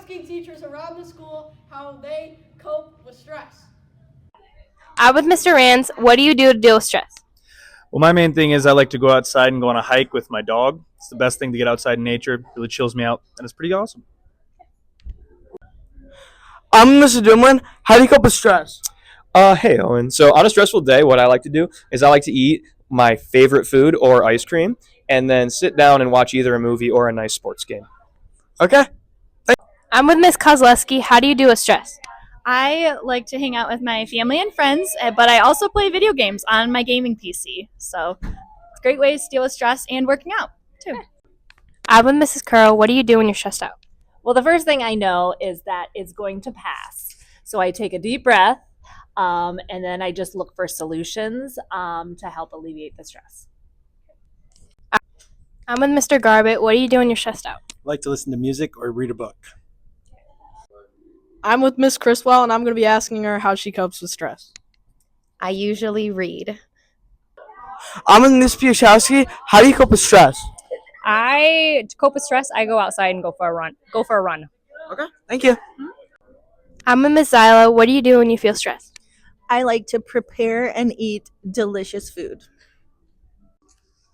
asking teachers around the school how they cope with stress. I'm with Mr. Rands. What do you do to deal with stress? Well, my main thing is I like to go outside and go on a hike with my dog. It's the best thing to get outside in nature. It really chills me out, and it's pretty awesome. I'm Mr. Dimlin. How do you cope with stress? Hey, Owen. So on a stressful day, what I like to do is I like to eat my favorite food or ice cream, and then sit down and watch either a movie or a nice sports game. Okay. I'm with Miss Kozlowski. How do you deal with stress? I like to hang out with my family and friends, but I also play video games on my gaming PC. So it's great ways to deal with stress and working out, too. I'm with Mrs. Curl. What do you do when you're stressed out? Well, the first thing I know is that it's going to pass. So I take a deep breath, and then I just look for solutions to help alleviate the stress. I'm with Mr. Garbett. What do you do when you're stressed out? I like to listen to music or read a book. I'm with Miss Criswell, and I'm going to be asking her how she copes with stress. I usually read. I'm with Miss Piaszowski. How do you cope with stress? To cope with stress, I go outside and go for a run. Okay. Thank you. I'm with Miss Zyla. What do you do when you feel stressed? I like to prepare and eat delicious food.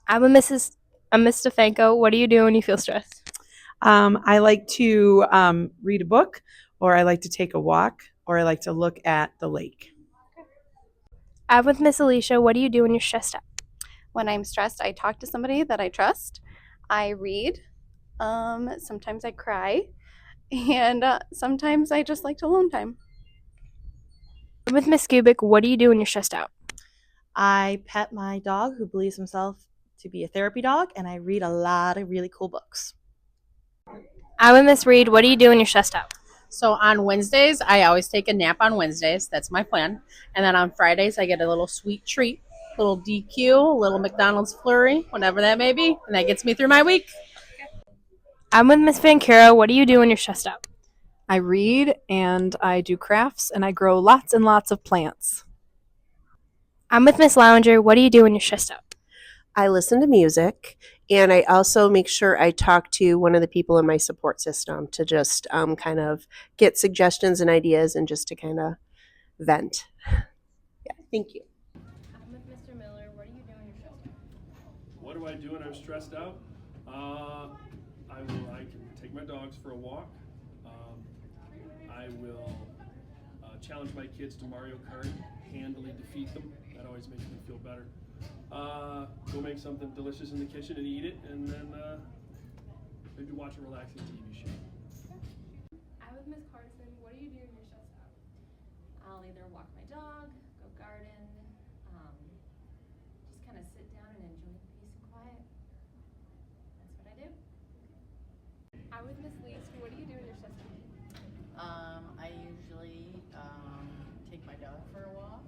I'm with Miss Stefanko. What do you do when you feel stressed? I like to read a book, or I like to take a walk, or I like to look at the lake. I'm with Miss Alicia. What do you do when you're stressed out? When I'm stressed, I talk to somebody that I trust. I read. Sometimes I cry. And sometimes I just like to alone time. I'm with Miss Kubik. What do you do when you're stressed out? I pet my dog who believes himself to be a therapy dog, and I read a lot of really cool books. I'm with Miss Reed. What do you do when you're stressed out? So on Wednesdays, I always take a nap on Wednesdays. That's my plan. And then on Fridays, I get a little sweet treat, a little DQ, a little McDonald's flurry, whatever that may be. And that gets me through my week. I'm with Miss Vancura. What do you do when you're stressed out? I read, and I do crafts, and I grow lots and lots of plants. I'm with Miss Lounger. What do you do when you're stressed out? I listen to music, and I also make sure I talk to one of the people in my support system to just kind of get suggestions and ideas and just to kind of vent. Yeah, thank you. I'm with Mr. Miller. What do you do when you're stressed out? What do I do when I'm stressed out? I can take my dogs for a walk. I will challenge my kids to Mario Kart, handily defeat them. That always makes me feel better. Go make something delicious in the kitchen and eat it, and then maybe watch a relaxing TV show. I'm with Miss Carson. What do you do when you're stressed out? I'll either walk my dog, go garden, just kind of sit down and enjoy the peace and quiet. That's what I do. I'm with Miss Lees. What do you do when you're stressed out? I usually take my dog for a walk,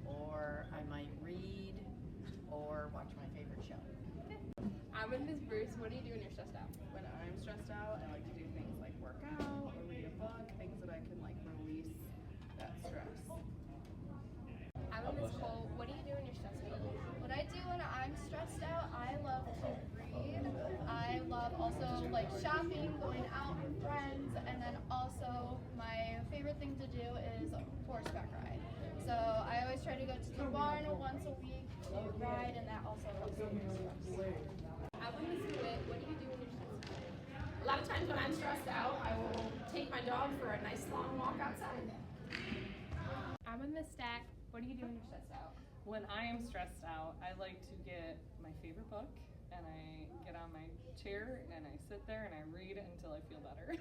or I might read, or watch my favorite show. I'm with Miss Bruce. What do you do when you're stressed out? When I'm stressed out, I like to do things like work out or read a book, things that I can like release that stress. I'm with Miss Cole. What do you do when you're stressed out? What I do when I'm stressed out, I love to read. I love also like shopping, going out with friends, and then also my favorite thing to do is horseback ride. So I always try to go to the barn once a week to ride, and that also helps me stress. I'm with Miss Witt. What do you do when you're stressed out? A lot of times when I'm stressed out, I will take my dog for a nice long walk outside. I'm with Miss Stack. What do you do when you're stressed out? When I am stressed out, I like to get my favorite book, and I get on my chair and I sit there and I read until I feel better.